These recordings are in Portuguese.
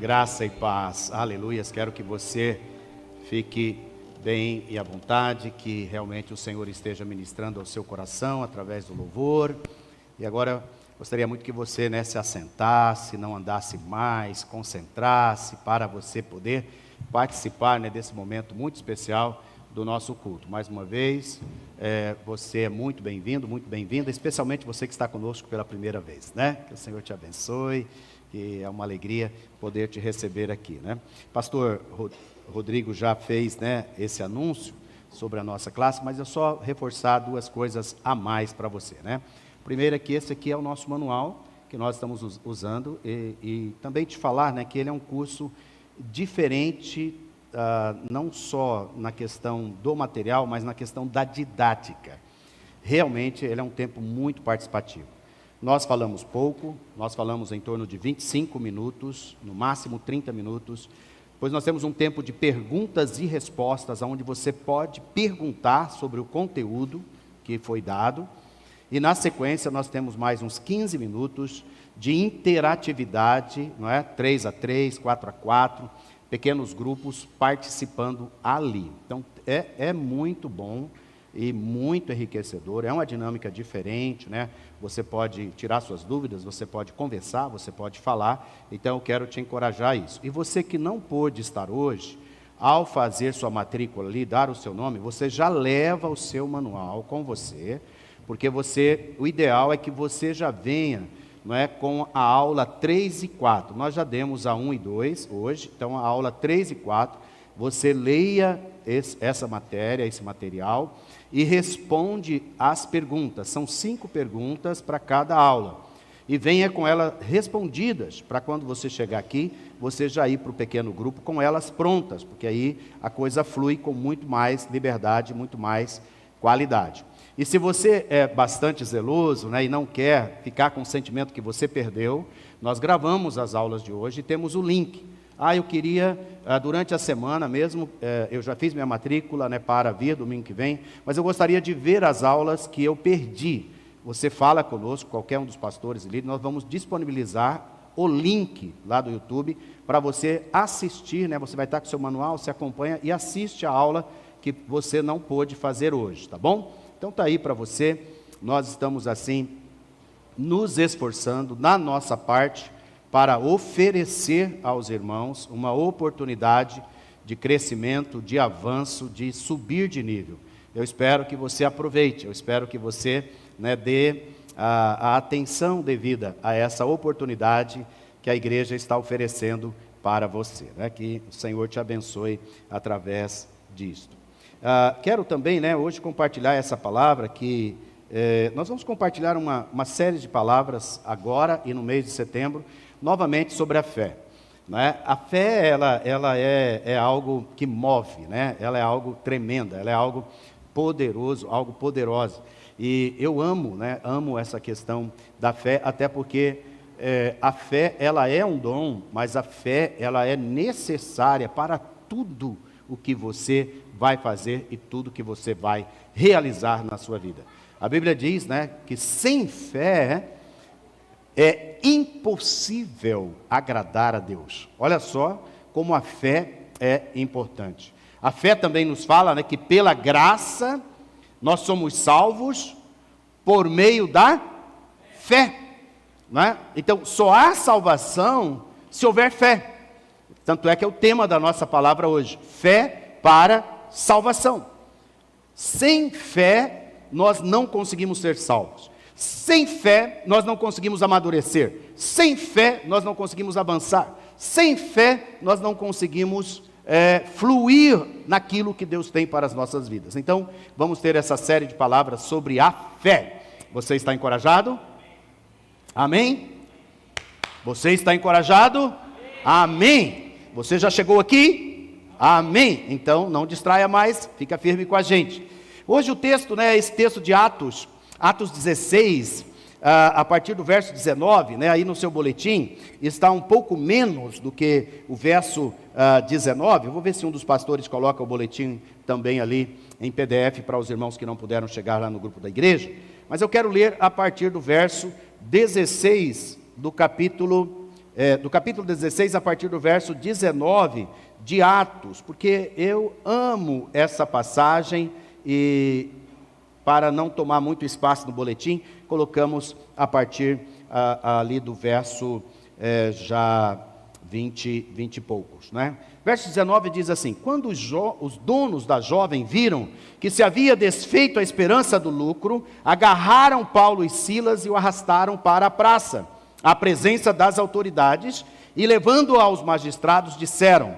Graça e paz, aleluias. Quero que você fique bem e à vontade, que realmente o Senhor esteja ministrando ao seu coração através do louvor. E agora gostaria muito que você se assentasse, não andasse mais, concentrasse para você poder participar desse momento muito especial do nosso culto. Mais uma vez, você é muito bem-vindo, muito bem-vinda, especialmente você que está conosco pela primeira vez, Que o Senhor te abençoe, que é uma alegria poder te receber aqui, Pastor Rodrigo já fez, esse anúncio sobre a nossa classe, mas eu só reforçar duas coisas a mais para você, Primeiro é que esse aqui é o nosso manual, que nós estamos usando, e também te falar, que ele é um curso diferente, não só na questão do material, mas na questão da didática. Realmente, ele é um tempo muito participativo. Nós falamos pouco, nós falamos em torno de 25 minutos, no máximo 30 minutos, pois nós temos um tempo de perguntas e respostas, onde você pode perguntar sobre o conteúdo que foi dado, e na sequência nós temos mais uns 15 minutos de interatividade, 3-3, 4-4, pequenos grupos participando ali. Então, é muito bom e muito enriquecedor, é uma dinâmica diferente, Você pode tirar suas dúvidas, você pode conversar, você pode falar, então eu quero te encorajar a isso. E você que não pôde estar hoje, ao fazer sua matrícula ali, dar o seu nome, você já leva o seu manual com você, porque o ideal é que você já venha, com a aula 3 e 4, nós já demos a 1 e 2 hoje, então a aula 3 e 4, você leia essa matéria, esse material, e responde as perguntas, são 5 perguntas para cada aula, e venha com elas respondidas, para quando você chegar aqui, você já ir para o pequeno grupo com elas prontas, porque aí a coisa flui com muito mais liberdade, muito mais qualidade. E se você é bastante zeloso, e não quer ficar com o sentimento que você perdeu, nós gravamos as aulas de hoje e temos o link. Eu queria, durante a semana mesmo, eu já fiz minha matrícula, para vir domingo que vem, mas eu gostaria de ver as aulas que eu perdi. Você fala conosco, qualquer um dos pastores e líderes, nós vamos disponibilizar o link lá do YouTube para você assistir, Você vai estar com o seu manual, você acompanha e assiste a aula que você não pôde fazer hoje, tá bom? Então está aí para você, nós estamos assim, nos esforçando na nossa parte, para oferecer aos irmãos uma oportunidade de crescimento, de avanço, de subir de nível. Eu espero que você aproveite, eu espero que você dê a atenção devida a essa oportunidade que a igreja está oferecendo para você, que o Senhor te abençoe através disto. Quero também, hoje compartilhar essa palavra que nós vamos compartilhar uma série de palavras agora e no mês de setembro, novamente sobre a fé. A fé, ela é algo que move, Ela é algo tremenda, ela é algo poderoso, algo poderosa. E eu amo essa questão da fé, até porque a fé, ela é um dom, mas a fé, ela é necessária para tudo o que você vai fazer e tudo que você vai realizar na sua vida. A Bíblia diz, que sem fé é impossível agradar a Deus. Olha só como a fé é importante. A fé também nos fala, que pela graça nós somos salvos por meio da fé, Então, só há salvação se houver fé. Tanto é que é o tema da nossa palavra hoje, fé para salvação. Sem fé, nós não conseguimos ser salvos. Sem fé, nós não conseguimos amadurecer. Sem fé, nós não conseguimos avançar. Sem fé, nós não conseguimos fluir naquilo que Deus tem para as nossas vidas. Então, vamos ter essa série de palavras sobre a fé. Você está encorajado? Amém? Você está encorajado? Amém. Você já chegou aqui? Amém. Então, não distraia mais, fica firme com a gente. Hoje o texto, esse texto de Atos 16, a partir do verso 19, aí no seu boletim, está um pouco menos do que o verso 19. Eu vou ver se um dos pastores coloca o boletim também ali em PDF para os irmãos que não puderam chegar lá no grupo da igreja. Mas eu quero ler a partir do verso 16 do capítulo do capítulo 16, a partir do verso 19 de Atos, porque eu amo essa passagem e, para não tomar muito espaço no boletim, colocamos a partir ali do verso já 20 e poucos, né? Verso 19 diz assim: quando os donos da jovem viram que se havia desfeito a esperança do lucro, agarraram Paulo e Silas e o arrastaram para a praça, à presença das autoridades, e levando-o aos magistrados, disseram: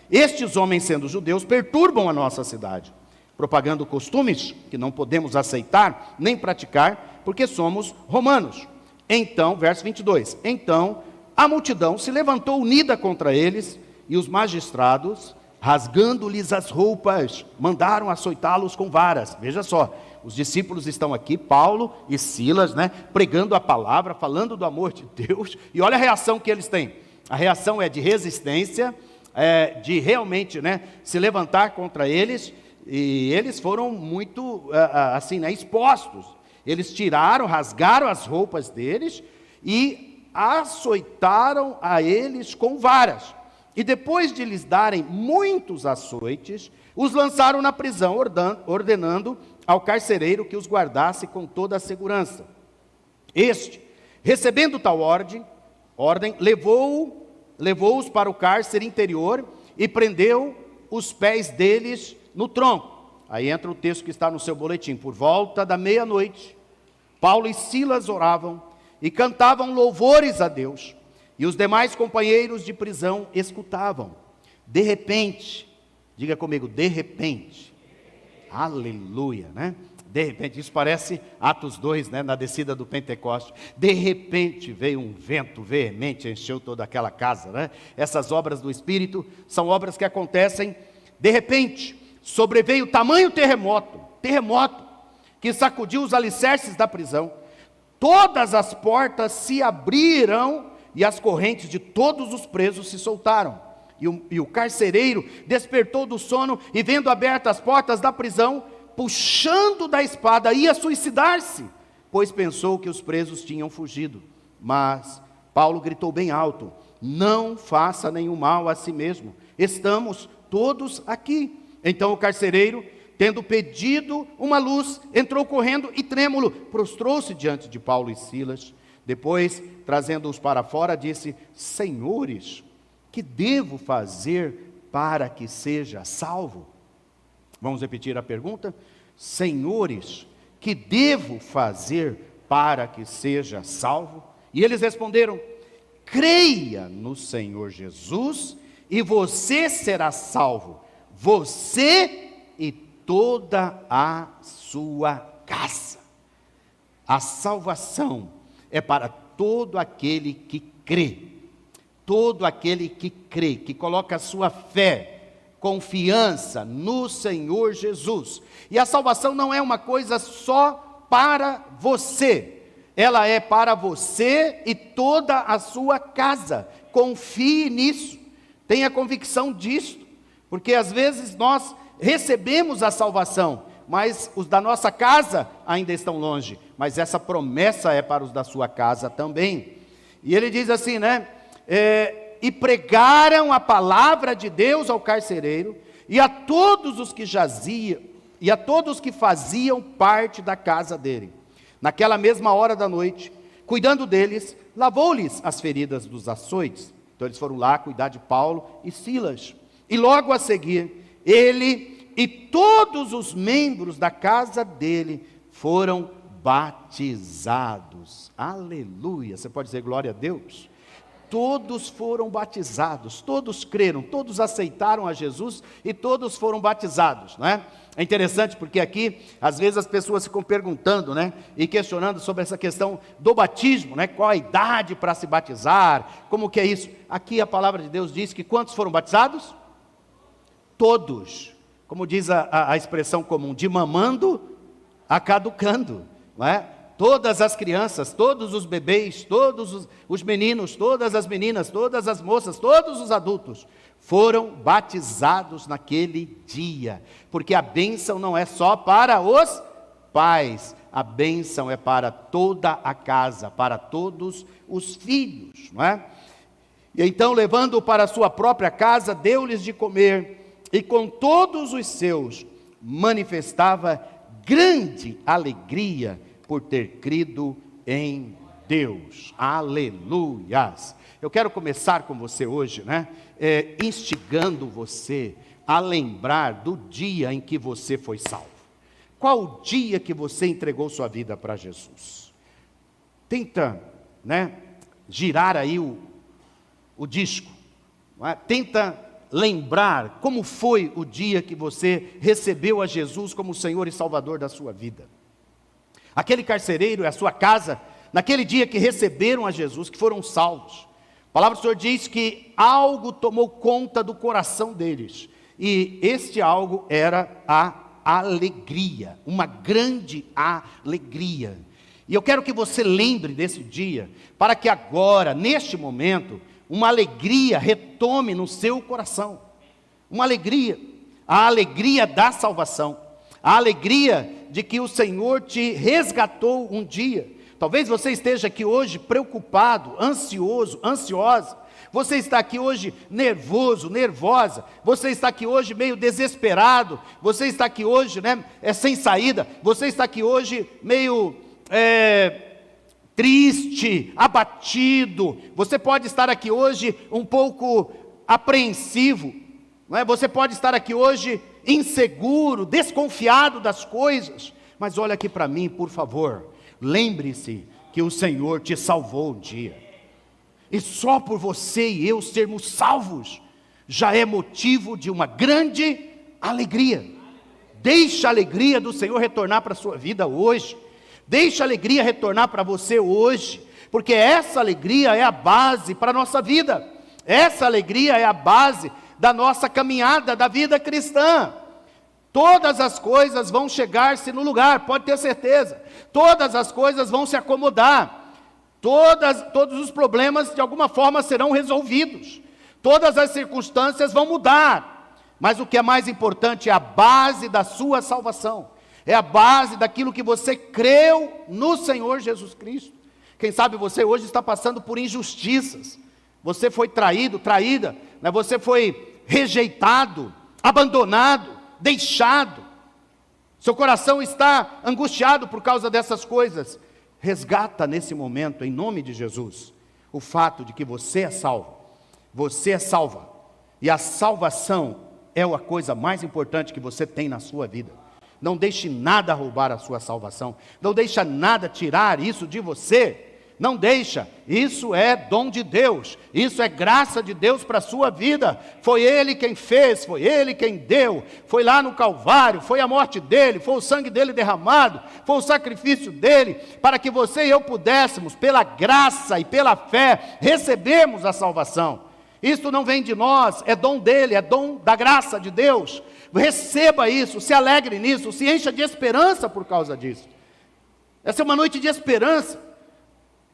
estes homens, sendo judeus, perturbam a nossa cidade, propagando costumes que não podemos aceitar nem praticar, porque somos romanos. Então, verso 22, então a multidão se levantou unida contra eles, e os magistrados, rasgando-lhes as roupas, mandaram açoitá-los com varas. Veja só, os discípulos estão aqui, Paulo e Silas, né, pregando a palavra, falando do amor de Deus, e olha a reação que eles têm. A reação é de resistência, de realmente, né, se levantar contra eles, e eles foram muito assim, né, expostos. Eles tiraram, rasgaram as roupas deles e açoitaram a eles com varas. E depois de lhes darem muitos açoites, os lançaram na prisão, ordenando ao carcereiro que os guardasse com toda a segurança. Este, recebendo tal ordem, levou-os para o cárcere interior e prendeu os pés deles no tronco. Aí entra o texto que está no seu boletim. Por volta da meia-noite, Paulo e Silas oravam e cantavam louvores a Deus, e os demais companheiros de prisão escutavam. De repente, diga comigo, de repente, aleluia, né? De repente, isso parece Atos 2, né? Na descida do Pentecoste. De repente veio um vento veemente, encheu toda aquela casa, né? Essas obras do Espírito são obras que acontecem de repente. Sobreveio tamanho terremoto, que sacudiu os alicerces da prisão. Todas as portas se abriram e as correntes de todos os presos se soltaram. E o carcereiro despertou do sono e, vendo abertas as portas da prisão, puxando da espada, ia suicidar-se, pois pensou que os presos tinham fugido. Mas Paulo gritou bem alto: não faça nenhum mal a si mesmo, estamos todos aqui. Então o carcereiro, tendo pedido uma luz, entrou correndo e trêmulo, prostrou-se diante de Paulo e Silas. Depois, trazendo-os para fora, disse: senhores, que devo fazer para que seja salvo? Vamos repetir a pergunta? Senhores, que devo fazer para que seja salvo? E eles responderam: creia no Senhor Jesus e você será salvo, você e toda a sua casa. A salvação é para todo aquele que crê. Todo aquele que crê, que coloca a sua fé, confiança no Senhor Jesus. E a salvação não é uma coisa só para você. Ela é para você e toda a sua casa. Confie nisso. Tenha convicção disso. Porque às vezes nós recebemos a salvação, mas os da nossa casa ainda estão longe. Mas essa promessa é para os da sua casa também. E ele diz assim, né? E pregaram a palavra de Deus ao carcereiro e a todos os que jaziam, e a todos os que faziam parte da casa dele. Naquela mesma hora da noite, cuidando deles, lavou-lhes as feridas dos açoites. Então eles foram lá cuidar de Paulo e Silas. E logo a seguir, ele e todos os membros da casa dele foram batizados. Aleluia! Você pode dizer glória a Deus? Todos foram batizados, todos creram, todos aceitaram a Jesus e todos foram batizados, né? É interessante porque aqui, às vezes as pessoas ficam perguntando, né? E questionando sobre essa questão do batismo, né? Qual a idade para se batizar, como que é isso? Aqui a palavra de Deus diz que quantos foram batizados? Todos. Como diz a expressão comum, de mamando a caducando, não é? Todas as crianças, todos os bebês, todos os meninos, todas as meninas, todas as moças, todos os adultos foram batizados naquele dia, porque a bênção não é só para os pais, a bênção é para toda a casa, para todos os filhos, não é? E então, levando-o para a sua própria casa, deu-lhes de comer, e com todos os seus manifestava grande alegria por ter crido em Deus. Aleluias! Eu quero começar com você hoje, instigando você a lembrar do dia em que você foi salvo. Qual o dia que você entregou sua vida para Jesus? Tenta, girar aí o disco. Tenta lembrar como foi o dia que você recebeu a Jesus como Senhor e Salvador da sua vida. Aquele carcereiro e a sua casa, naquele dia que receberam a Jesus, que foram salvos. A palavra do Senhor diz que algo tomou conta do coração deles. E este algo era a alegria, uma grande alegria. E eu quero que você lembre desse dia, para que agora, neste momento, uma alegria retome no seu coração. Uma alegria, a alegria da salvação, a alegria de que o Senhor te resgatou um dia. Talvez você esteja aqui hoje preocupado, ansioso, ansiosa. Você está aqui hoje nervoso, nervosa. Você está aqui hoje meio desesperado. Você está aqui hoje, sem saída. Você está aqui hoje meio triste, abatido. Você pode estar aqui hoje um pouco apreensivo. Você pode estar aqui hoje inseguro, desconfiado das coisas. Mas olha aqui para mim, por favor. Lembre-se que o Senhor te salvou um dia. E só por você e eu sermos salvos, já é motivo de uma grande alegria. Deixa a alegria do Senhor retornar para a sua vida hoje. Deixa a alegria retornar para você hoje. Porque essa alegria é a base para a nossa vida. Essa alegria é a base da nossa caminhada, da vida cristã. Todas as coisas vão chegar-se no lugar, pode ter certeza. Todas as coisas vão se acomodar. Todos os problemas de alguma forma serão resolvidos. Todas as circunstâncias vão mudar. Mas o que é mais importante é a base da sua salvação. É a base daquilo que você creu no Senhor Jesus Cristo. Quem sabe você hoje está passando por injustiças. Você foi traído, traída. Você foi rejeitado, abandonado, deixado. Seu coração está angustiado por causa dessas coisas. Resgata nesse momento, em nome de Jesus, o fato de que você é salvo. Você é salva. E a salvação é a coisa mais importante que você tem na sua vida. Não deixe nada roubar a sua salvação. Não deixe nada tirar isso de você. Não deixa, isso é dom de Deus, isso é graça de Deus para a sua vida. Foi Ele quem fez, foi Ele quem deu, foi lá no Calvário, foi a morte dEle, foi o sangue dEle derramado, foi o sacrifício dEle, para que você e eu pudéssemos, pela graça e pela fé, recebermos a salvação. Isso não vem de nós, é dom dEle, é dom da graça de Deus. Receba isso, se alegre nisso, se encha de esperança por causa disso. Essa é uma noite de esperança.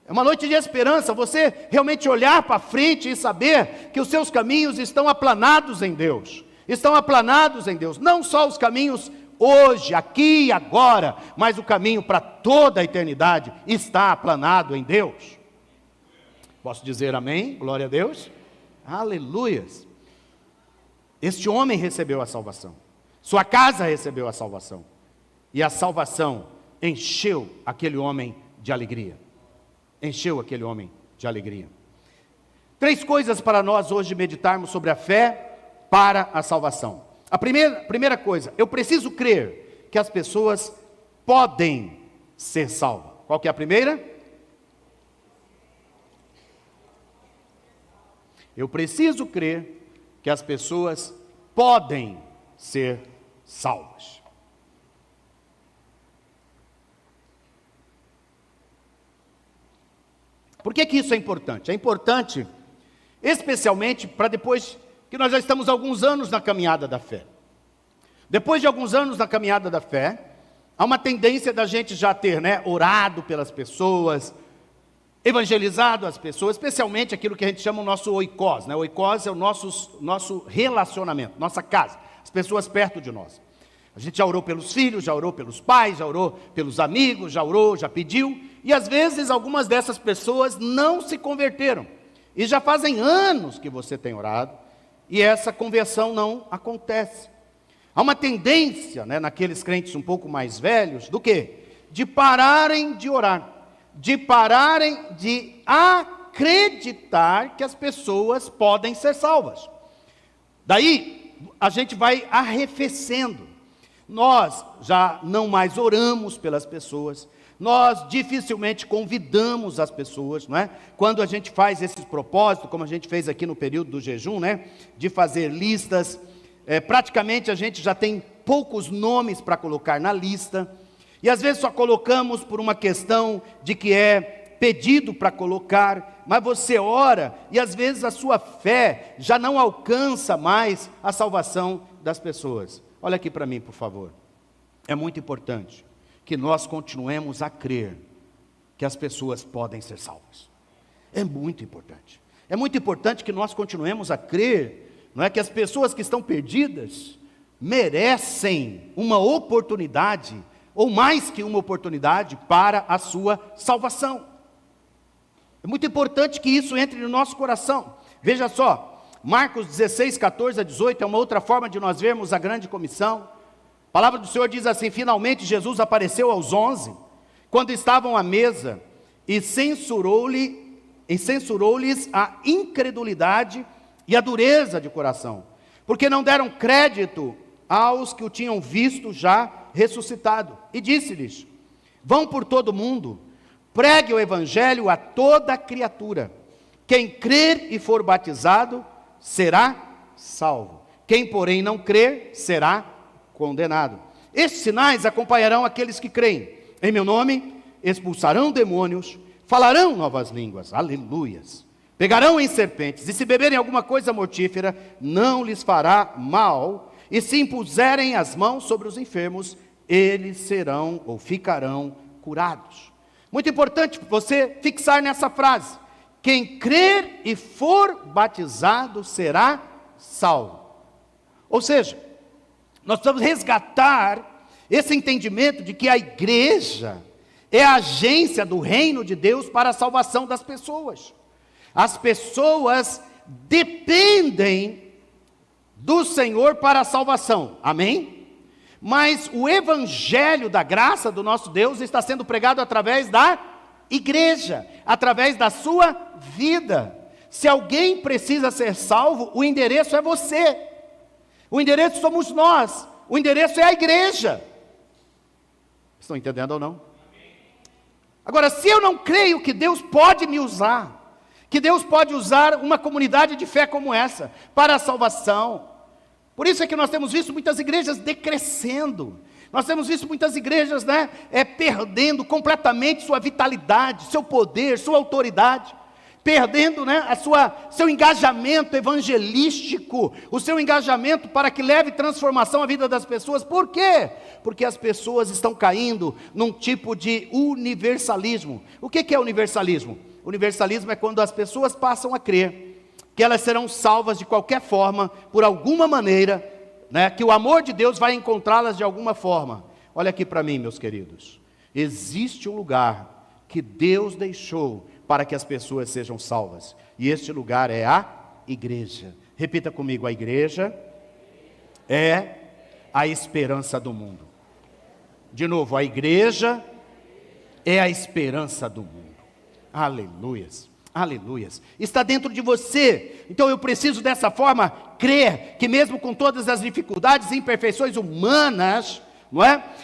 É uma noite de esperança, você realmente olhar para frente e saber que os seus caminhos estão aplanados em Deus. Estão aplanados em Deus, não só os caminhos hoje, aqui e agora, mas o caminho para toda a eternidade está aplanado em Deus. Posso dizer amém? Glória a Deus. Aleluias. Este homem recebeu a salvação. Sua casa recebeu a salvação. E a salvação encheu aquele homem de alegria. Encheu aquele homem de alegria. 3 coisas para nós hoje meditarmos sobre a fé para a salvação. A primeira coisa, eu preciso crer que as pessoas podem ser salvas. Qual que é a primeira? Eu preciso crer que as pessoas podem ser salvas. Por que isso é importante? É importante, especialmente para depois que nós já estamos há alguns anos na caminhada da fé. Depois de alguns anos na caminhada da fé, há uma tendência da gente já ter, orado pelas pessoas, evangelizado as pessoas, especialmente aquilo que a gente chama o nosso oikos. O oikos é o nosso relacionamento, nossa casa, as pessoas perto de nós. A gente já orou pelos filhos, já orou pelos pais, já orou pelos amigos, já orou, já pediu. E às vezes algumas dessas pessoas não se converteram. E já fazem anos que você tem orado, e essa conversão não acontece. Há uma tendência, naqueles crentes um pouco mais velhos, do quê? De pararem de orar, de pararem de acreditar que as pessoas podem ser salvas. Daí, a gente vai arrefecendo. Nós já não mais oramos pelas pessoas, nós dificilmente convidamos as pessoas, não é? Quando a gente faz esse propósito, como a gente fez aqui no período do jejum, de fazer listas, praticamente a gente já tem poucos nomes para colocar na lista, e às vezes só colocamos por uma questão de que é pedido para colocar, mas você ora, e às vezes a sua fé já não alcança mais a salvação das pessoas. Olha aqui para mim, por favor. É muito importante que nós continuemos a crer que as pessoas podem ser salvas. É muito importante. É muito importante que nós continuemos a crer, que as pessoas que estão perdidas merecem uma oportunidade, ou mais que uma oportunidade, para a sua salvação. É muito importante que isso entre no nosso coração. Veja só, Marcos 16, 14 a 18, é uma outra forma de nós vermos a grande comissão. A palavra do Senhor diz assim: finalmente Jesus apareceu aos 11, quando estavam à mesa, e censurou-lhes a incredulidade e a dureza de coração, porque não deram crédito aos que o tinham visto já ressuscitado. E disse-lhes: vão por todo o mundo, pregue o evangelho a toda criatura. Quem crer e for batizado será salvo. Quem, porém, não crer será condenado. Estes sinais acompanharão aqueles que creem. Em meu nome expulsarão demônios, falarão novas línguas, aleluias. Pegarão em serpentes, e se beberem alguma coisa mortífera, não lhes fará mal. E se impuserem as mãos sobre os enfermos, eles serão ou ficarão curados. Muito importante você fixar nessa frase: quem crer e for batizado será salvo. Ou seja, nós precisamos resgatar esse entendimento de que a igreja é a agência do reino de Deus para a salvação das pessoas. As pessoas dependem do Senhor para a salvação, amém? Mas o evangelho da graça do nosso Deus está sendo pregado através da igreja, através da sua vida. Se alguém precisa ser salvo, o endereço é você. O endereço somos nós, o endereço é a igreja. Estão entendendo ou não? Agora, se eu não creio que Deus pode me usar, que Deus pode usar uma comunidade de fé como essa, para a salvação, por isso é que nós temos visto muitas igrejas decrescendo, nós temos visto muitas igrejas perdendo completamente sua vitalidade, seu poder, sua autoridade, perdendo seu engajamento evangelístico, o seu engajamento para que leve transformação à vida das pessoas. Por quê? Porque as pessoas estão caindo num tipo de universalismo. O que é universalismo? Universalismo é quando as pessoas passam a crer que elas serão salvas de qualquer forma, por alguma maneira, que o amor de Deus vai encontrá-las de alguma forma. Olha aqui para mim, meus queridos. Existe um lugar que Deus deixou para que as pessoas sejam salvas, e este lugar é a igreja. Repita comigo: a igreja é a esperança do mundo. De novo, a igreja é a esperança do mundo. Aleluias, aleluias. Está dentro de você. Então eu preciso dessa forma crer que mesmo com todas as dificuldades e imperfeições humanas,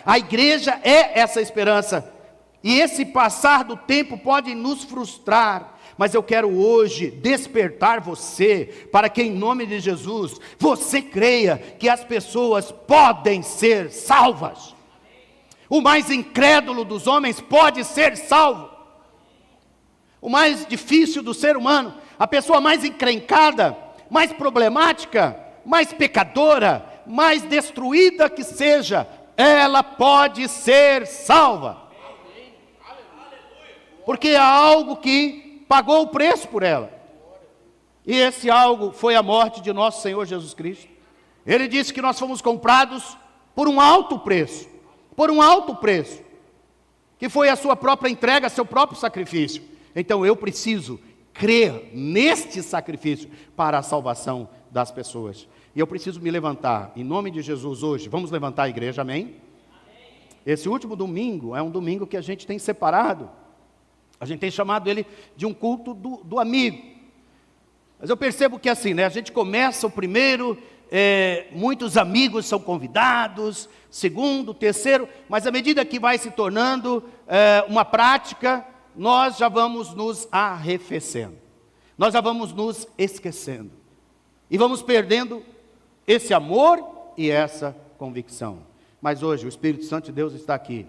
a igreja é essa esperança. E esse passar do tempo pode nos frustrar, mas eu quero hoje despertar você, para que em nome de Jesus, você creia que as pessoas podem ser salvas. O mais incrédulo dos homens pode ser salvo. O mais difícil do ser humano, a pessoa mais encrencada, mais problemática, mais pecadora, mais destruída que seja, ela pode ser salva. Porque há algo que pagou o preço por ela. E esse algo foi a morte de nosso Senhor Jesus Cristo. Ele disse que nós fomos comprados por um alto preço. Por um alto preço. Que foi a sua própria entrega, seu próprio sacrifício. Então eu preciso crer neste sacrifício para a salvação das pessoas. E eu preciso me levantar, em nome de Jesus hoje, vamos levantar a igreja, amém? Esse último domingo é um domingo que a gente tem separado, a gente tem chamado ele de um culto do amigo. Mas eu percebo que assim, né, a gente começa o primeiro, muitos amigos são convidados, segundo, terceiro, mas à medida que vai se tornando uma prática, nós já vamos nos arrefecendo, nós já vamos nos esquecendo, e vamos perdendo esse amor e essa convicção. Mas hoje o Espírito Santo de Deus está aqui,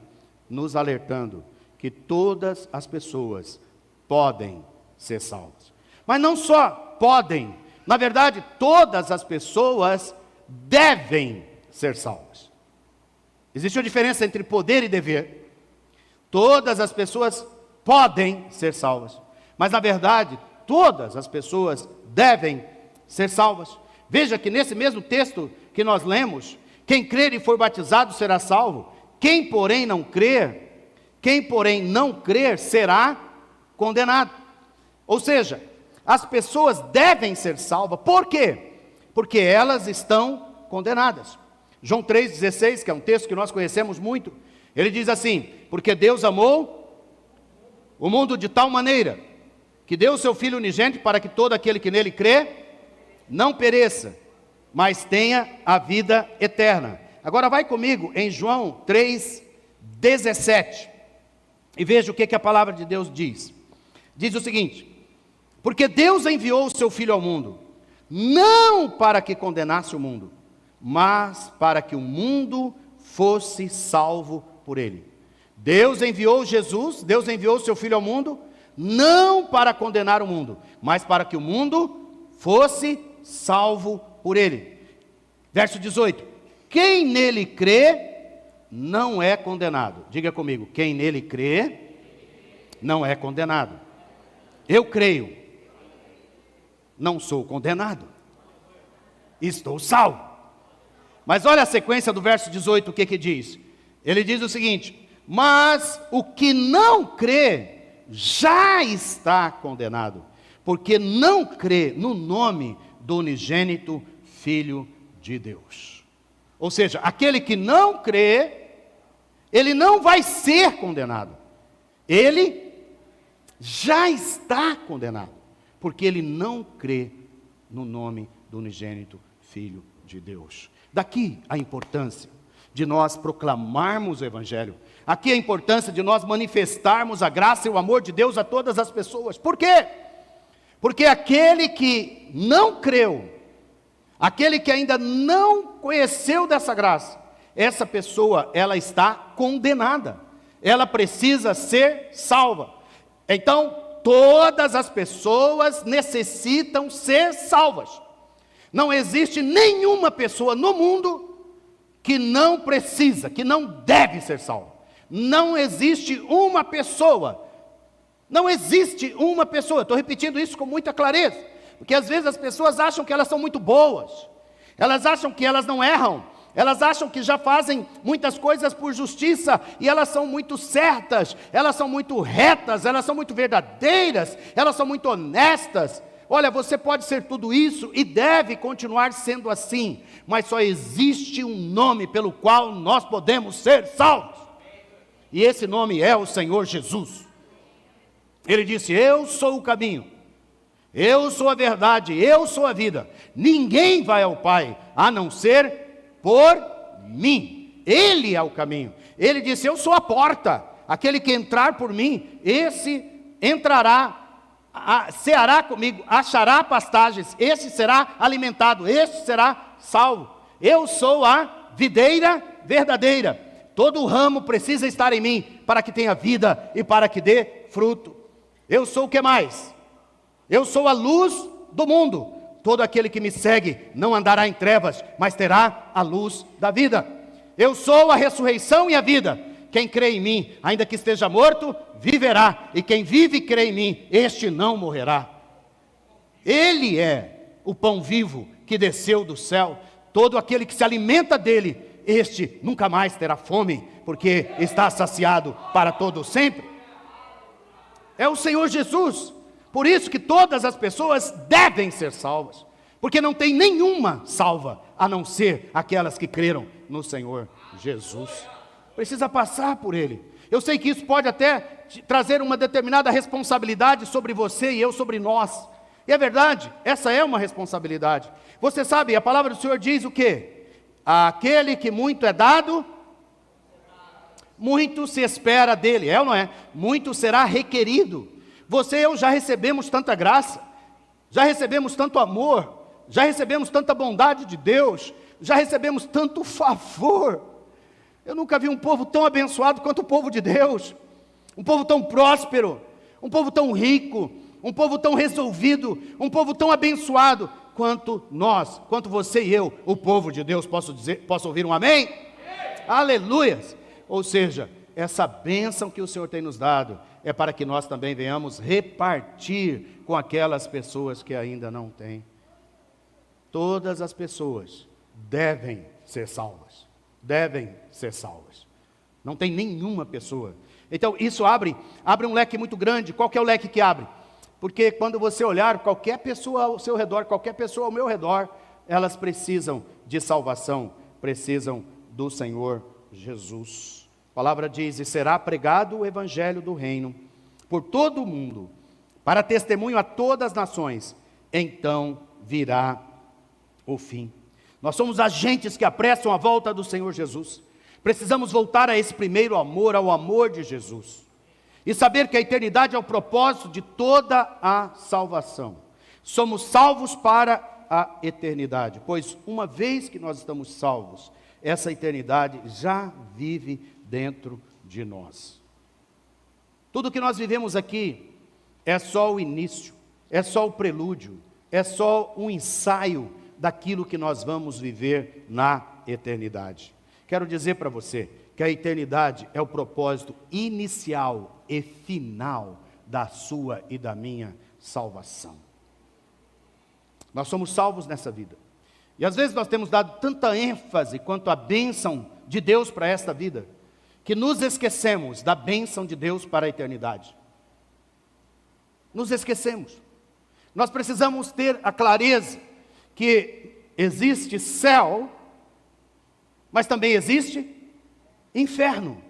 nos alertando que todas as pessoas podem ser salvas. Mas não só podem, na verdade, todas as pessoas devem ser salvas. Existe uma diferença entre poder e dever. Todas as pessoas podem ser salvas, mas na verdade, todas as pessoas devem ser salvas. Veja que nesse mesmo texto que nós lemos, quem crer e for batizado será salvo. Quem porém não crer será condenado. Ou seja, as pessoas devem ser salvas. Por quê? Porque elas estão condenadas. João 3,16, que é um texto que nós conhecemos muito, ele diz assim: porque Deus amou o mundo de tal maneira, que deu o seu Filho unigênito, para que todo aquele que nele crê, não pereça, mas tenha a vida eterna. Agora vai comigo em João 3,17, e veja o que a palavra de Deus diz. Diz o seguinte: porque Deus enviou o seu Filho ao mundo, não para que condenasse o mundo, mas para que o mundo fosse salvo por ele. Deus enviou Jesus, Deus enviou o seu Filho ao mundo, não para condenar o mundo, mas para que o mundo fosse salvo por ele. Verso 18: quem nele crê, não é condenado. Diga comigo: quem nele crê, não é condenado. Eu creio, não sou condenado, estou salvo. Mas olha a sequência do verso 18, o que diz? Ele diz o seguinte: mas o que não crê, já está condenado, porque não crê no nome do unigênito Filho de Deus. Ou seja, aquele que não crê, ele não vai ser condenado, ele já está condenado, porque ele não crê no nome do unigênito Filho de Deus. Daqui a importância de nós proclamarmos o Evangelho. Aqui a importância de nós manifestarmos a graça e o amor de Deus a todas as pessoas. Por quê? Porque aquele que não creu, aquele que ainda não conheceu dessa graça, essa pessoa, ela está condenada. Ela precisa ser salva. Então, todas as pessoas necessitam ser salvas. Não existe nenhuma pessoa no mundo que não precisa, que não deve ser salva. Não existe uma pessoa, estou repetindo isso com muita clareza, porque às vezes as pessoas acham que elas são muito boas, elas acham que elas não erram, elas acham que já fazem muitas coisas por justiça, e elas são muito certas, elas são muito retas, elas são muito verdadeiras, elas são muito honestas. Olha, você pode ser tudo isso e deve continuar sendo assim, mas só existe um nome pelo qual nós podemos ser salvos, e esse nome é o Senhor Jesus. Ele disse: eu sou o caminho, eu sou a verdade, eu sou a vida, ninguém vai ao Pai a não ser por mim. Ele é o caminho. Ele disse: eu sou a porta, aquele que entrar por mim, esse entrará, ceará comigo, achará pastagens, esse será alimentado, este será salvo. Eu sou a videira verdadeira, todo ramo precisa estar em mim, para que tenha vida e para que dê fruto. Eu sou o que mais? Eu sou a luz do mundo. Todo aquele que me segue não andará em trevas, mas terá a luz da vida. Eu sou a ressurreição e a vida. Quem crê em mim, ainda que esteja morto, viverá. E quem vive e crê em mim, este não morrerá. Ele é o pão vivo que desceu do céu. Todo aquele que se alimenta dele, este nunca mais terá fome, porque está saciado para todo sempre. É o Senhor Jesus. Por isso que todas as pessoas devem ser salvas, porque não tem nenhuma salva, a não ser aquelas que creram no Senhor Jesus. Precisa passar por Ele. Eu sei que isso pode até trazer uma determinada responsabilidade sobre você e eu sobre nós. E é verdade, essa é uma responsabilidade. Você sabe, a palavra do Senhor diz o quê? Aquele que muito é dado, muito se espera dele, é ou não é? Muito será requerido. Você e eu já recebemos tanta graça, já recebemos tanto amor, já recebemos tanta bondade de Deus, já recebemos tanto favor. Eu nunca vi um povo tão abençoado quanto o povo de Deus, um povo tão próspero, um povo tão rico, um povo tão resolvido, um povo tão abençoado quanto nós, quanto você e eu, o povo de Deus. Posso ouvir um amém? Aleluias! Ou seja, essa bênção que o Senhor tem nos dado é para que nós também venhamos repartir com aquelas pessoas que ainda não têm. Todas as pessoas devem ser salvas. Devem ser salvas. Não tem nenhuma pessoa. Então isso abre um leque muito grande. Qual que é o leque que abre? Porque quando você olhar qualquer pessoa ao seu redor, qualquer pessoa ao meu redor, elas precisam de salvação, precisam do Senhor Jesus. A palavra diz: e será pregado o evangelho do reino por todo o mundo, para testemunho a todas as nações, então virá o fim. Nós somos agentes que apressam a volta do Senhor Jesus. Precisamos voltar a esse primeiro amor, ao amor de Jesus. E saber que a eternidade é o propósito de toda a salvação. Somos salvos para a eternidade, pois uma vez que nós estamos salvos, essa eternidade já vive dentro de nós. Tudo que nós vivemos aqui é só o início, é só o prelúdio, é só um ensaio daquilo que nós vamos viver na eternidade. Quero dizer para você que a eternidade é o propósito inicial e final da sua e da minha salvação. Nós somos salvos nessa vida. E às vezes nós temos dado tanta ênfase quanto a bênção de Deus para esta vida, que nos esquecemos da bênção de Deus para a eternidade. Nos esquecemos. Nós precisamos ter a clareza que existe céu, mas também existe inferno.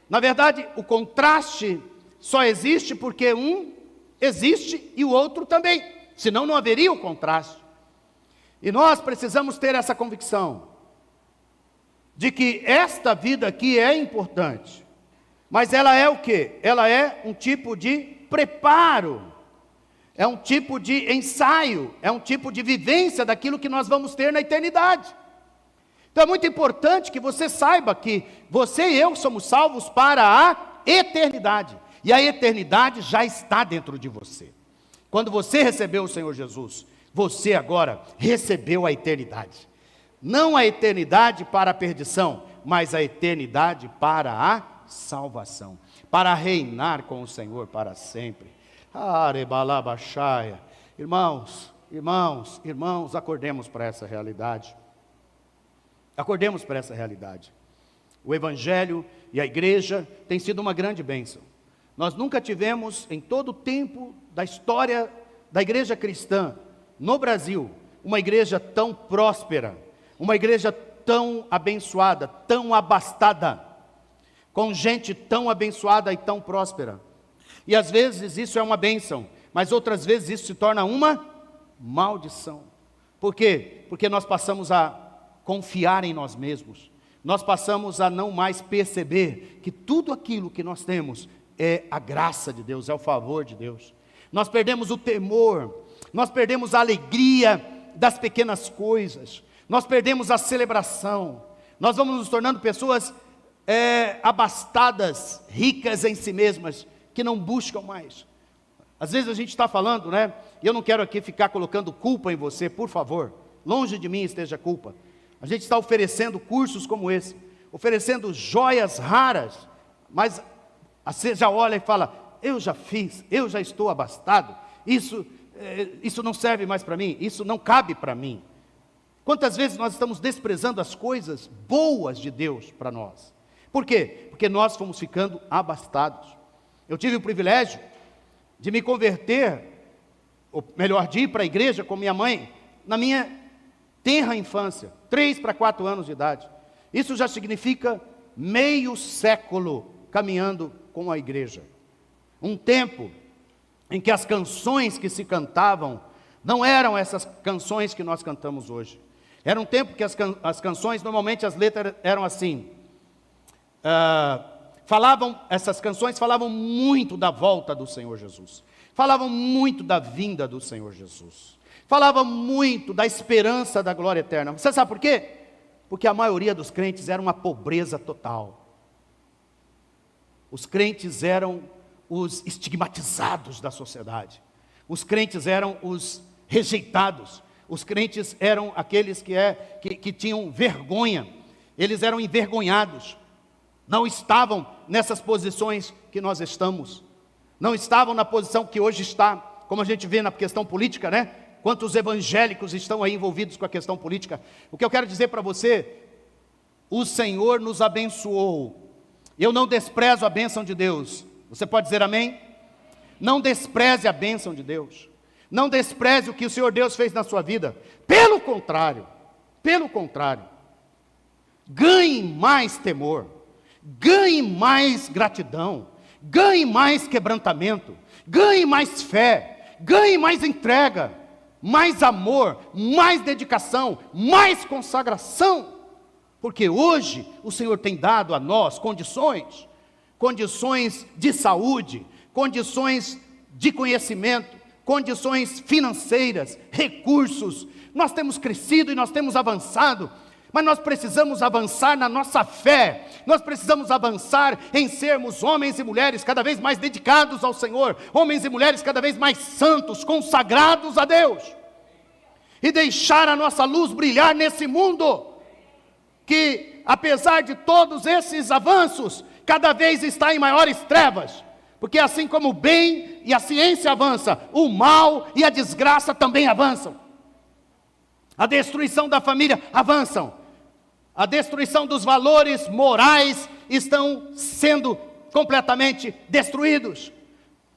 Na verdade, o contraste só existe porque um existe e o outro também, senão não haveria o contraste. E nós precisamos ter essa convicção de que esta vida aqui é importante, mas ela é o quê? Ela é um tipo de preparo, é um tipo de ensaio, é um tipo de vivência daquilo que nós vamos ter na eternidade. Então é muito importante que você saiba que você e eu somos salvos para a eternidade. E a eternidade já está dentro de você. Quando você recebeu o Senhor Jesus, você agora recebeu a eternidade. Não a eternidade para a perdição, mas a eternidade para a salvação. Para reinar com o Senhor para sempre. Arebalabaxaia. Irmãos, acordemos para essa realidade. Acordemos para essa realidade. O Evangelho e a igreja têm sido uma grande bênção. Nós nunca tivemos, em todo o tempo da história da igreja cristã, no Brasil, uma igreja tão próspera, uma igreja tão abençoada, tão abastada, com gente tão abençoada e tão próspera. E às vezes isso é uma bênção, mas outras vezes isso se torna uma maldição. Por quê? Porque nós passamos a confiar em nós mesmos, nós passamos a não mais perceber que tudo aquilo que nós temos é a graça de Deus, é o favor de Deus. Nós perdemos o temor, nós perdemos a alegria das pequenas coisas, nós perdemos a celebração, nós vamos nos tornando pessoas abastadas, ricas em si mesmas, que não buscam mais. Às vezes a gente está falando, né? E eu não quero aqui ficar colocando culpa em você, por favor, longe de mim esteja a culpa. A gente está oferecendo cursos como esse, oferecendo joias raras, mas você já olha e fala: eu já fiz, eu já estou abastado, isso não serve mais para mim, isso não cabe para mim. Quantas vezes nós estamos desprezando as coisas boas de Deus para nós? Por quê? Porque nós fomos ficando abastados. Eu tive o privilégio de me converter, ou melhor, de ir para a igreja com minha mãe, na minha tenra infância, 3 para 4 anos de idade. Isso já significa meio século caminhando com a igreja. Um tempo em que as canções que se cantavam não eram essas canções que nós cantamos hoje. Era um tempo que as canções, normalmente as letras eram assim. Essas canções falavam muito da volta do Senhor Jesus. Falavam muito da vinda do Senhor Jesus. Falavam muito da esperança da glória eterna. Você sabe por quê? Porque a maioria dos crentes era uma pobreza total. Os crentes eram os estigmatizados da sociedade. Os crentes eram os rejeitados. Os crentes eram aqueles que tinham vergonha. Eles eram envergonhados. Não estavam nessas posições que nós estamos. Não estavam na posição que hoje está. Como a gente vê na questão política, né? Quantos evangélicos estão aí envolvidos com a questão política. O que eu quero dizer para você, o Senhor nos abençoou. Eu não desprezo a bênção de Deus. Você pode dizer amém? Não despreze a bênção de Deus. Não despreze o que o Senhor Deus fez na sua vida. Pelo contrário, ganhe mais temor, ganhe mais gratidão, ganhe mais quebrantamento, ganhe mais fé, ganhe mais entrega, mais amor, mais dedicação, mais consagração. Porque hoje o Senhor tem dado a nós condições de saúde, condições de conhecimento, condições financeiras, recursos. Nós temos crescido e nós temos avançado, mas nós precisamos avançar na nossa fé. Nós precisamos avançar em sermos homens e mulheres cada vez mais dedicados ao Senhor, homens e mulheres cada vez mais santos, consagrados a Deus, e deixar a nossa luz brilhar nesse mundo, que apesar de todos esses avanços, cada vez está em maiores trevas, porque assim como o bem e a ciência avançam, o mal e a desgraça também avançam. A destruição da família avançam, a destruição dos valores morais estão sendo completamente destruídos.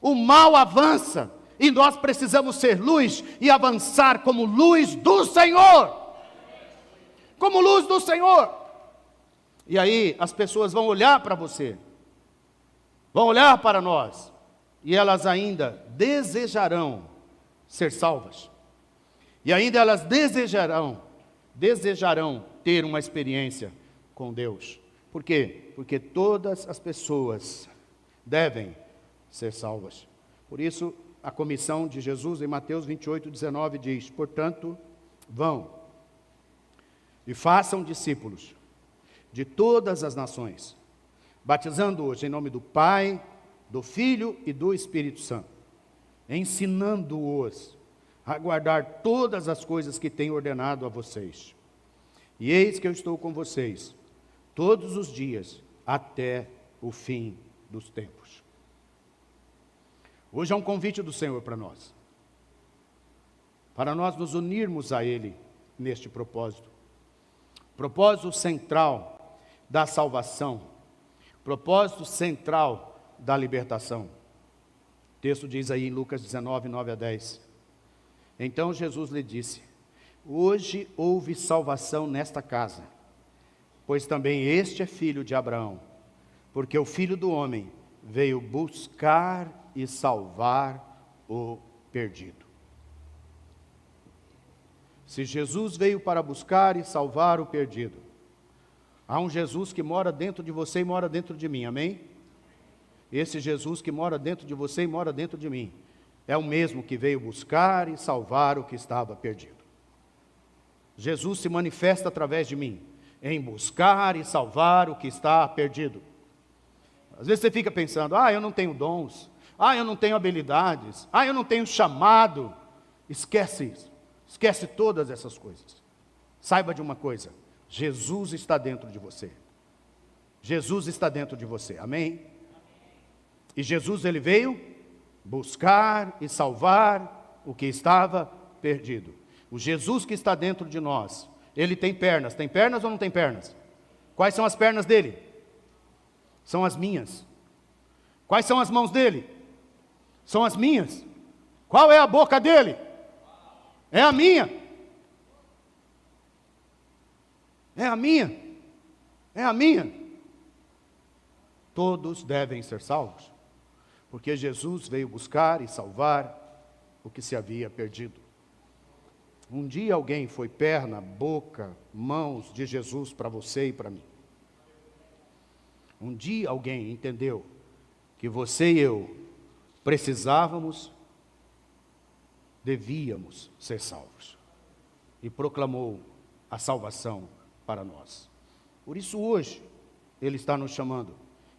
O mal avança, e nós precisamos ser luz e avançar como luz do Senhor. Como luz do Senhor. E aí as pessoas vão olhar para você, vão olhar para nós, e elas ainda desejarão ser salvas. E ainda elas desejarão ter uma experiência com Deus. Por quê? Porque todas as pessoas devem ser salvas. Por isso, a comissão de Jesus em Mateus 28:19 diz: portanto, vão e façam discípulos de todas as nações, batizando-os em nome do Pai, do Filho e do Espírito Santo, ensinando-os a guardar todas as coisas que tenho ordenado a vocês. E eis que eu estou com vocês todos os dias até o fim dos tempos. Hoje é um convite do Senhor para nós nos unirmos a Ele neste propósito. Propósito central da salvação, propósito central da libertação. O texto diz aí em Lucas 19, 9-10. Então Jesus lhe disse: hoje houve salvação nesta casa, pois também este é filho de Abraão, porque o Filho do Homem veio buscar e salvar o perdido. Se Jesus veio para buscar e salvar o perdido, há um Jesus que mora dentro de você e mora dentro de mim, amém? Esse Jesus que mora dentro de você e mora dentro de mim, é o mesmo que veio buscar e salvar o que estava perdido. Jesus se manifesta através de mim, em buscar e salvar o que está perdido. Às vezes você fica pensando: eu não tenho dons, eu não tenho habilidades, eu não tenho chamado. Esquece isso, esquece todas essas coisas. Saiba de uma coisa: Jesus está dentro de você. Jesus está dentro de você, amém? E Jesus, ele veio buscar e salvar o que estava perdido. O Jesus que está dentro de nós, ele tem pernas ou não tem pernas? Quais são as pernas dele? São as minhas. Quais são as mãos dele? São as minhas. Qual é a boca dele? É a minha. É a minha. É a minha. Todos devem ser salvos, porque Jesus veio buscar e salvar o que se havia perdido. Um dia alguém foi perna, boca, mãos de Jesus para você e para mim. Um dia alguém entendeu que você e eu precisávamos, devíamos ser salvos, e proclamou a salvação para nós. Por isso hoje Ele está nos chamando.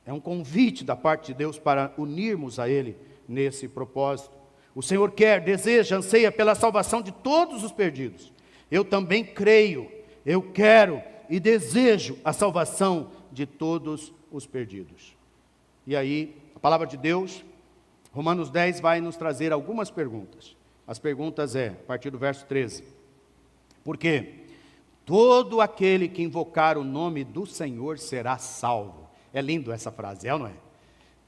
É um convite da parte de Deus para unirmos a Ele nesse propósito. O Senhor quer, deseja, anseia pela salvação de todos os perdidos. Eu também creio, eu quero e desejo a salvação de todos os perdidos. E aí, a palavra de Deus, Romanos 10, vai nos trazer algumas perguntas. As perguntas a partir do verso 13. Porque todo aquele que invocar o nome do Senhor será salvo. É lindo essa frase, é ou não é?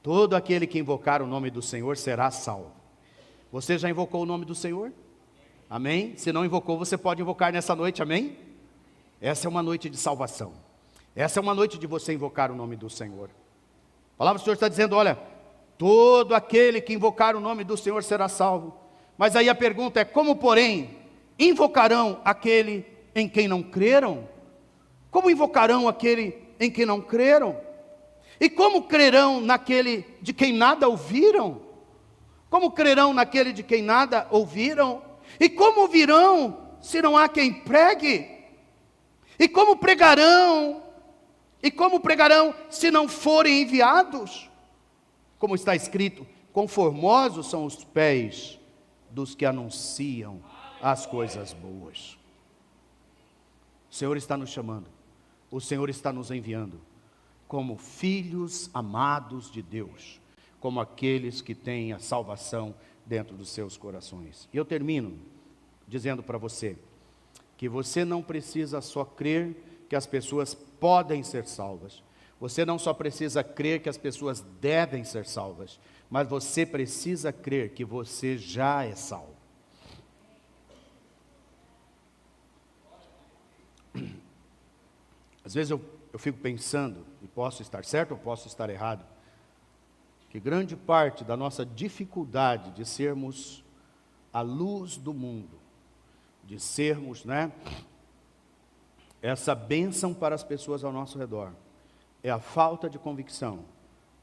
Todo aquele que invocar o nome do Senhor será salvo. Você já invocou o nome do Senhor? Amém? Se não invocou, você pode invocar nessa noite, amém? Essa é uma noite de salvação. Essa é uma noite de você invocar o nome do Senhor. A palavra do Senhor está dizendo, olha, todo aquele que invocar o nome do Senhor será salvo. Mas aí a pergunta é, como porém invocarão aquele em quem não creram? Como invocarão aquele em quem não creram? E como crerão naquele de quem nada ouviram? Como crerão naquele de quem nada ouviram? E como ouvirão se não há quem pregue? E como pregarão? E como pregarão se não forem enviados? Como está escrito, conformosos são os pés dos que anunciam as coisas boas. O Senhor está nos chamando, o Senhor está nos enviando, como filhos amados de Deus, como aqueles que têm a salvação dentro dos seus corações. E eu termino dizendo para você, que você não precisa só crer que as pessoas podem ser salvas, você não só precisa crer que as pessoas devem ser salvas, mas você precisa crer que você já é salvo. Às vezes eu fico pensando, e posso estar certo ou posso estar errado, que grande parte da nossa dificuldade de sermos a luz do mundo, de sermos, essa bênção para as pessoas ao nosso redor, é a falta de convicção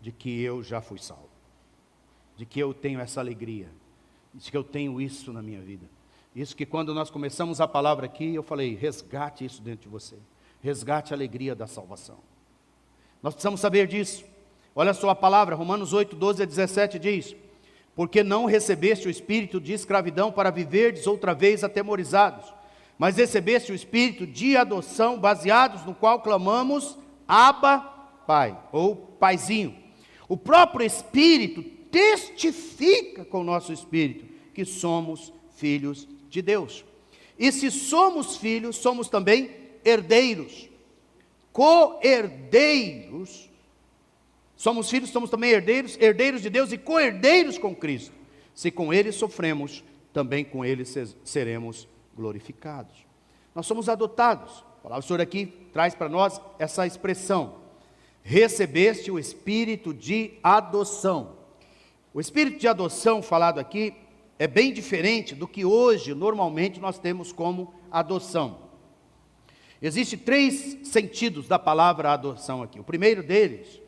de que eu já fui salvo, de que eu tenho essa alegria, de que eu tenho isso na minha vida. Isso que quando nós começamos a palavra aqui, eu falei, resgate isso dentro de você, resgate a alegria da salvação. Nós precisamos saber disso. Olha só a palavra, Romanos 8, 12 a 17 diz, porque não recebeste o espírito de escravidão para viverdes outra vez atemorizados, mas recebeste o espírito de adoção, baseados no qual clamamos, Abba, Pai, ou Paizinho. O próprio Espírito testifica com o nosso espírito que somos filhos de Deus. E se somos filhos, somos também herdeiros, co-herdeiros. Somos filhos, somos também herdeiros, herdeiros de Deus e co-herdeiros com Cristo. Se com Ele sofremos, também com Ele seremos glorificados. Nós somos adotados. A palavra do Senhor aqui traz para nós essa expressão. Recebeste o espírito de adoção. O espírito de adoção falado aqui é bem diferente do que hoje normalmente nós temos como adoção. Existem 3 sentidos da palavra adoção aqui. O primeiro deles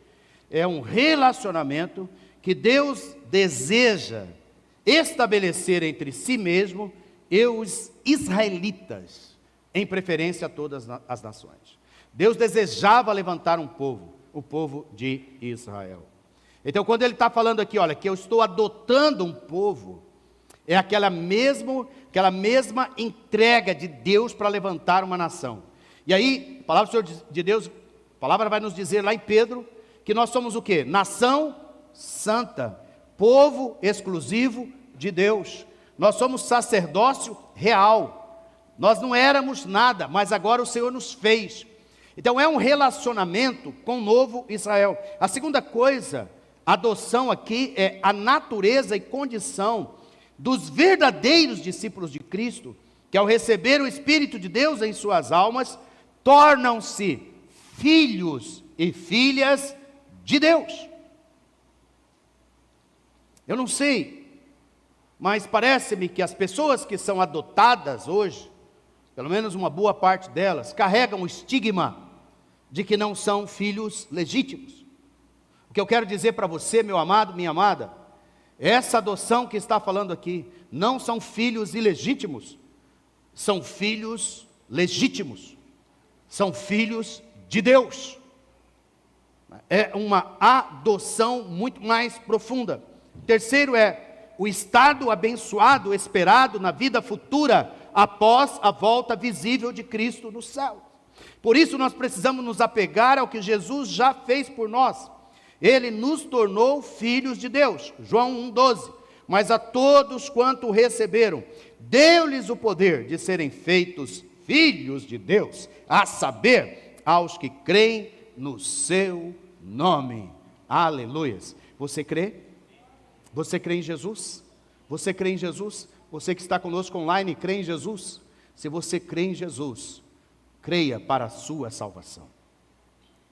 é um relacionamento que Deus deseja estabelecer entre si mesmo e os israelitas, em preferência a todas as nações. Deus desejava levantar um povo, o povo de Israel. Então, quando ele está falando aqui, olha, que eu estou adotando um povo, é aquela mesma entrega de Deus para levantar uma nação. E aí, a palavra do Senhor de Deus, a palavra vai nos dizer lá em Pedro, que nós somos o quê? Nação santa, povo exclusivo de Deus. Nós somos sacerdócio real. Nós não éramos nada, mas agora o Senhor nos fez. Então é um relacionamento com o novo Israel. A segunda coisa Adoção aqui é a natureza e condição dos verdadeiros discípulos de Cristo, que ao receber o Espírito de Deus em suas almas, tornam-se filhos e filhas de Deus. Eu não sei, mas parece-me que as pessoas que são adotadas hoje, pelo menos uma boa parte delas, carregam o estigma de que não são filhos legítimos. O que eu quero dizer para você, meu amado, minha amada, essa adoção que está falando aqui, não são filhos ilegítimos, são filhos legítimos, são filhos de Deus. É uma adoção muito mais profunda. Terceiro é o estado abençoado, esperado na vida futura, após a volta visível de Cristo no céu. Por isso nós precisamos nos apegar ao que Jesus já fez por nós. Ele nos tornou filhos de Deus, João 1,12. Mas a todos quanto receberam, deu-lhes o poder de serem feitos filhos de Deus, a saber, aos que creem no seu nome. Aleluias. Você crê? Você crê em Jesus? Você crê em Jesus? Você que está conosco online, crê em Jesus? Se você crê em Jesus, creia para a sua salvação.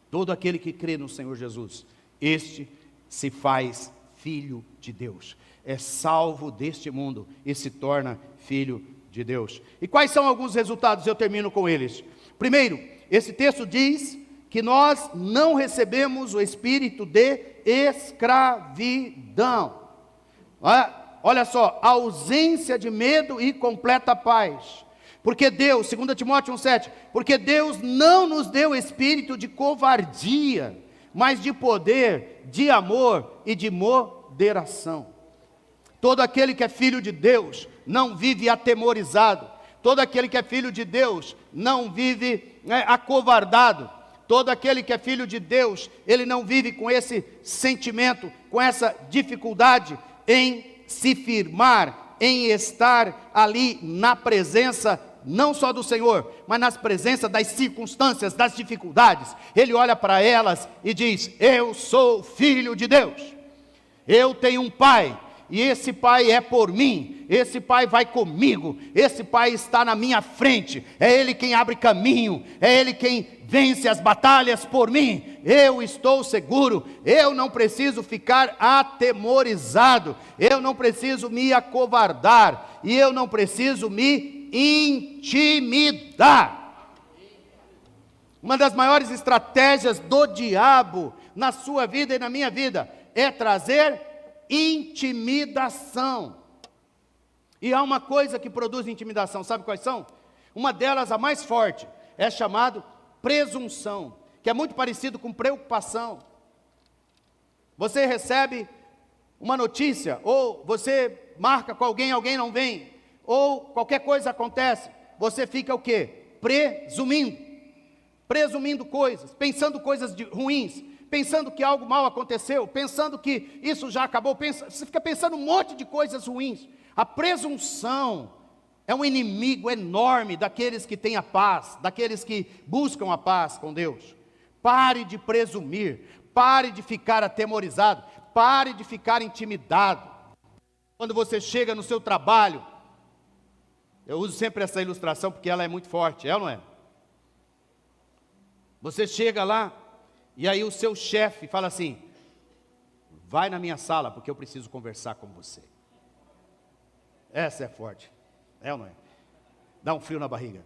Todo aquele que crê no Senhor Jesus, este se faz filho de Deus, é salvo deste mundo e se torna filho de Deus. E quais são alguns resultados? Eu termino com eles. Primeiro, esse texto diz que nós não recebemos o espírito de escravidão. Olha só, ausência de medo e completa paz. Porque Deus, 2 Timóteo 1,7, porque Deus não nos deu espírito de covardia, mas de poder, de amor e de moderação. Todo aquele que é filho de Deus não vive atemorizado. Todo aquele que é filho de Deus não vive acovardado. Todo aquele que é filho de Deus, ele não vive com esse sentimento, com essa dificuldade em se firmar, em estar ali na presença não só do Senhor, mas na presença das circunstâncias, das dificuldades. Ele olha para elas e diz: eu sou filho de Deus, eu tenho um pai, e esse pai é por mim, esse pai vai comigo, esse pai está na minha frente, é ele quem abre caminho, é ele quem vence as batalhas por mim. Eu estou seguro, eu não preciso ficar atemorizado, eu não preciso me acovardar, e eu não preciso me intimidar. Uma das maiores estratégias do diabo na sua vida e na minha vida é trazer intimidação. E há uma coisa que produz intimidação, sabe quais são? Uma delas, a mais forte, é chamado presunção, que é muito parecido com preocupação. Você recebe uma notícia, ou você marca com alguém, alguém não vem, ou qualquer coisa acontece, você fica o quê? Presumindo coisas, pensando coisas ruins, pensando que algo mal aconteceu, pensando que isso já acabou, você fica pensando um monte de coisas ruins. A presunção é um inimigo enorme daqueles que têm a paz, daqueles que buscam a paz com Deus. Pare de presumir, pare de ficar atemorizado, pare de ficar intimidado. Quando você chega no seu trabalho, eu uso sempre essa ilustração porque ela é muito forte, é ou não é? Você chega lá, e aí o seu chefe fala assim: vai na minha sala, porque eu preciso conversar com você. Essa é forte, é ou não é? Dá um frio na barriga.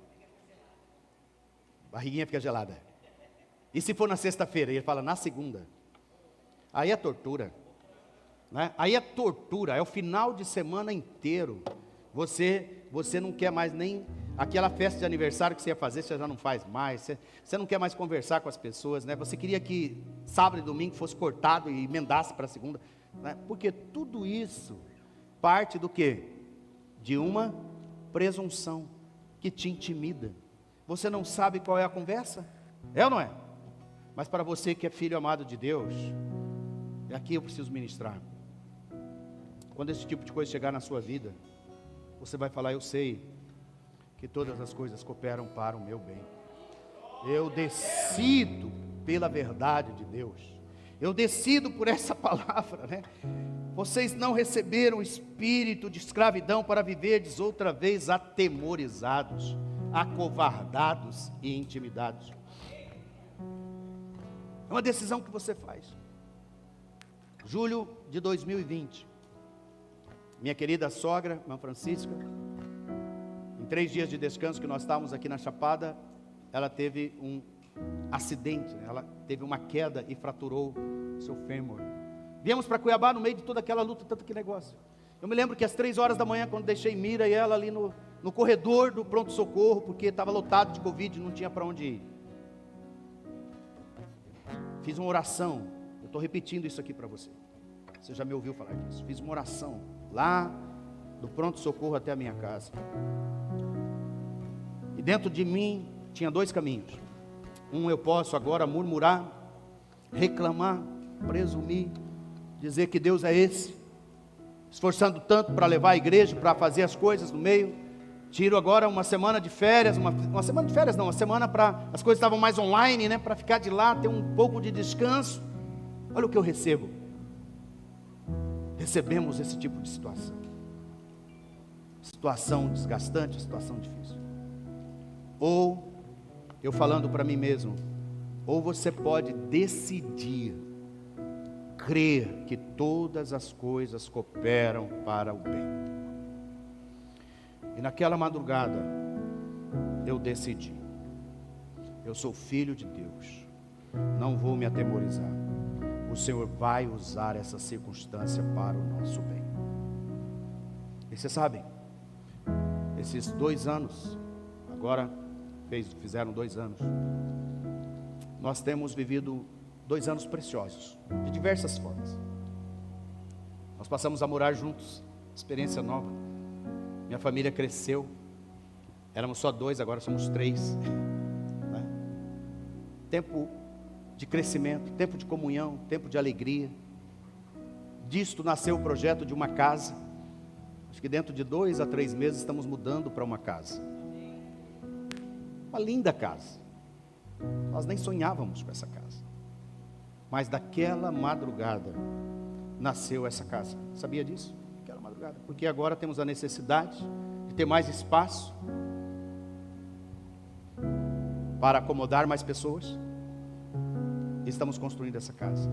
Barriguinha fica gelada. E se for na sexta-feira, ele fala na segunda. Aí é tortura, né? Aí é tortura, é o final de semana inteiro. Você não quer mais nem aquela festa de aniversário que você ia fazer, você já não faz mais. Você não quer mais conversar com as pessoas, né? Você queria que sábado e domingo fosse cortado e emendasse para a segunda, né? Porque tudo isso parte do quê? De uma presunção que te intimida. Você não sabe qual é a conversa? É ou não é? Mas para você que é filho amado de Deus, é aqui eu preciso ministrar. Quando esse tipo de coisa chegar na sua vida, você vai falar: eu sei que todas as coisas cooperam para o meu bem. Eu decido pela verdade de Deus. Eu decido por essa palavra, né? Vocês não receberam o espírito de escravidão para viverdes outra vez atemorizados, acovardados e intimidados. É uma decisão que você faz. Julho de 2020, minha querida sogra, irmã Francisca, em 3 dias de descanso que nós estávamos aqui na Chapada, ela teve um acidente, ela teve uma queda e fraturou seu fêmur. Viemos para Cuiabá no meio de toda aquela luta, tanto que negócio. Eu me lembro que às 3 horas da manhã, quando deixei Mira e ela ali no corredor do pronto-socorro, porque estava lotado de Covid, não tinha para onde ir. Fiz uma oração, eu estou repetindo isso aqui para você. Você já me ouviu falar disso. Fiz uma oração lá do pronto-socorro até a minha casa. E dentro de mim tinha 2 caminhos. Um, eu posso agora murmurar, reclamar, presumir, dizer que Deus é esse, esforçando tanto para levar a igreja, para fazer as coisas no meio. Tiro agora uma semana de férias, uma semana de férias não, uma semana para, as coisas estavam mais online, né, para ficar de lá, ter um pouco de descanso. Olha o que eu recebo. Recebemos esse tipo de situação. Situação desgastante, situação difícil. Ou, eu falando para mim mesmo, ou você pode decidir crer que todas as coisas cooperam para o bem. E naquela madrugada, eu decidi, eu sou filho de Deus, não vou me atemorizar, o Senhor vai usar essa circunstância para o nosso bem. E vocês sabem, esses 2 anos, agora fizeram 2 anos, nós temos vivido 2 anos preciosos, de diversas formas. Nós passamos a morar juntos, experiência nova. Minha família cresceu, éramos só 2, agora somos 3. Né? Tempo de crescimento, tempo de comunhão, tempo de alegria. Disto nasceu o projeto de uma casa. Acho que dentro de 2 a 3 meses estamos mudando para uma casa. Uma linda casa. Nós nem sonhávamos com essa casa. Mas daquela madrugada nasceu essa casa. Sabia disso? Aquela madrugada. Porque agora temos a necessidade de ter mais espaço para acomodar mais pessoas. E estamos construindo essa casa.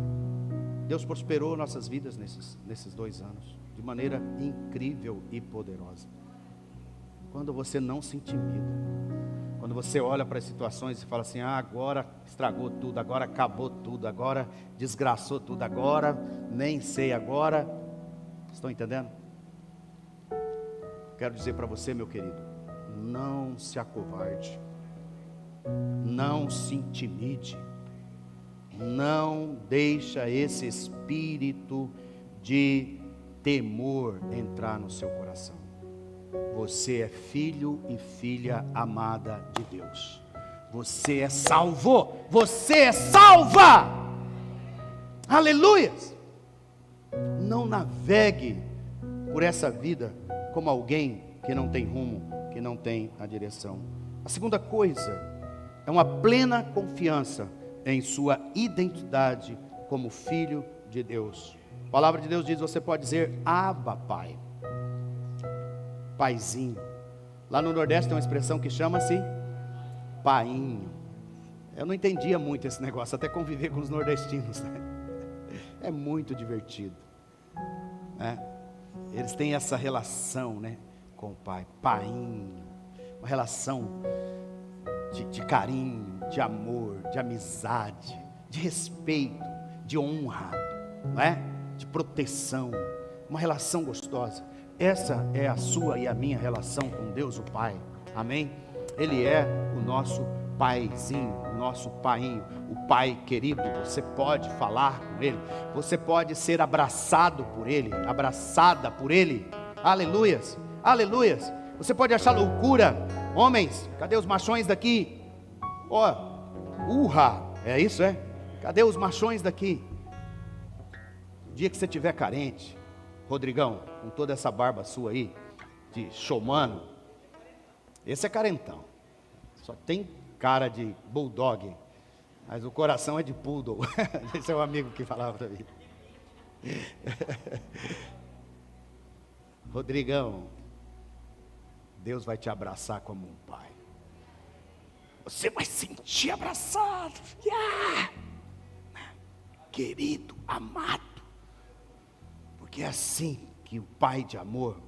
Deus prosperou nossas vidas nesses 2 anos de maneira incrível e poderosa. Quando você não se intimida, quando você olha para as situações e fala assim, agora estragou tudo, agora acabou tudo, agora desgraçou tudo, agora nem sei, agora, estão entendendo? Quero dizer para você, meu querido, não se acovarde, não se intimide, não deixa esse espírito de temor entrar no seu coração. Você é filho e filha amada de Deus. Você é salvo. Você é salva. Aleluias. Não navegue por essa vida como alguém que não tem rumo, que não tem a direção. A segunda coisa é uma plena confiança em sua identidade como filho de Deus. A palavra de Deus diz, você pode dizer, Abba, Pai. Paizinho. Lá no Nordeste tem uma expressão que chama-se painho. Eu não entendia muito esse negócio, até conviver com os nordestinos, né? É muito divertido, né? Eles têm essa relação, né, com o pai, painho, uma relação de carinho, de amor, de amizade, de respeito, de honra, não é? De proteção, uma relação gostosa. Essa é a sua e a minha relação com Deus o Pai, amém? Ele é o nosso paizinho, o nosso painho, o Pai querido. Você pode falar com Ele, você pode ser abraçado por Ele, abraçada por Ele, aleluias, aleluias. Você pode achar loucura, homens, cadê os machões daqui? É isso, é? Cadê os machões daqui? O dia que você estiver carente, Rodrigão, com toda essa barba sua aí, de showmano, esse é carentão, só tem cara de bulldog, Mas o coração é de poodle. Esse é um amigo que falava para mim. Rodrigão, Deus vai te abraçar como um pai. Você vai sentir abraçado. Querido, amado. Porque é assim que o pai de amor,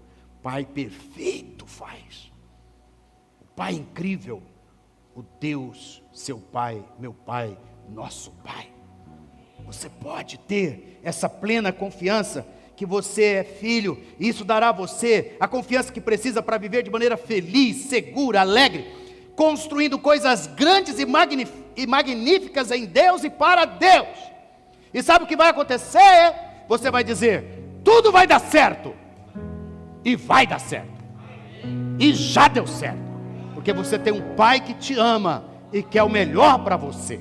pai perfeito faz. O pai incrível, o Deus, seu pai, meu pai, nosso pai. Você pode ter essa plena confiança que você é filho, e isso dará a você a confiança que precisa para viver de maneira feliz, segura, alegre, construindo coisas grandes e magníficas em Deus e para Deus. E sabe o que vai acontecer? Você vai dizer, tudo vai dar certo, e vai dar certo, e já deu certo, porque você tem um pai que te ama, e quer o melhor para você.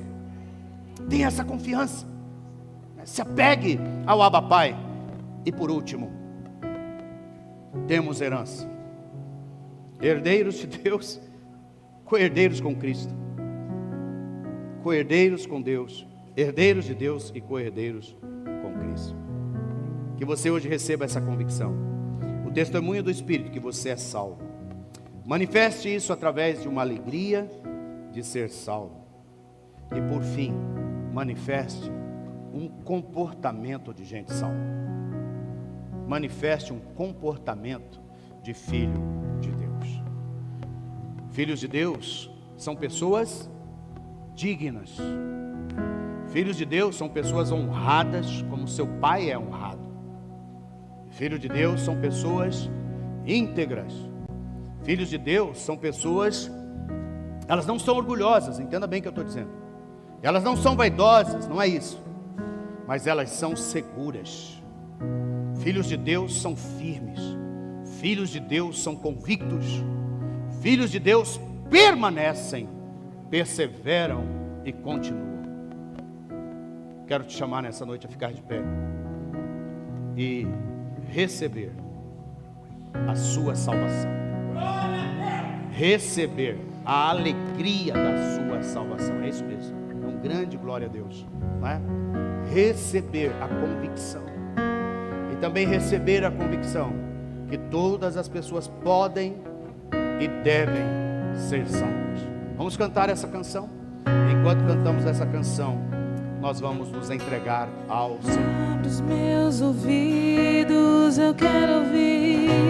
Tenha essa confiança, se apegue ao Abba Pai. E por último, temos herança, herdeiros de Deus, co-herdeiros com Cristo, co-herdeiros com Deus, herdeiros de Deus e co-herdeiros com Cristo. Que você hoje receba essa convicção, o testemunho do Espírito que você é salvo. Manifeste isso através de uma alegria de ser salvo. E por fim, manifeste um comportamento de gente salva. Manifeste um comportamento de filho de Deus. Filhos de Deus são pessoas dignas. Filhos de Deus são pessoas honradas, como seu pai é honrado. Filhos de Deus são pessoas íntegras. Filhos de Deus são pessoas, elas não são orgulhosas, entenda bem o que eu estou dizendo. Elas não são vaidosas, não é isso. Mas elas são seguras. Filhos de Deus são firmes. Filhos de Deus são convictos. Filhos de Deus permanecem, perseveram e continuam. Quero te chamar nessa noite a ficar de pé e receber a sua salvação. Receber a alegria da sua salvação. É isso mesmo. É um grande glória a Deus, não é? Receber a convicção. E também receber a convicção que todas as pessoas podem e devem ser salvas. Vamos cantar essa canção? Enquanto cantamos essa canção, nós vamos nos entregar ao Senhor. Abre os meus ouvidos, eu quero ouvir.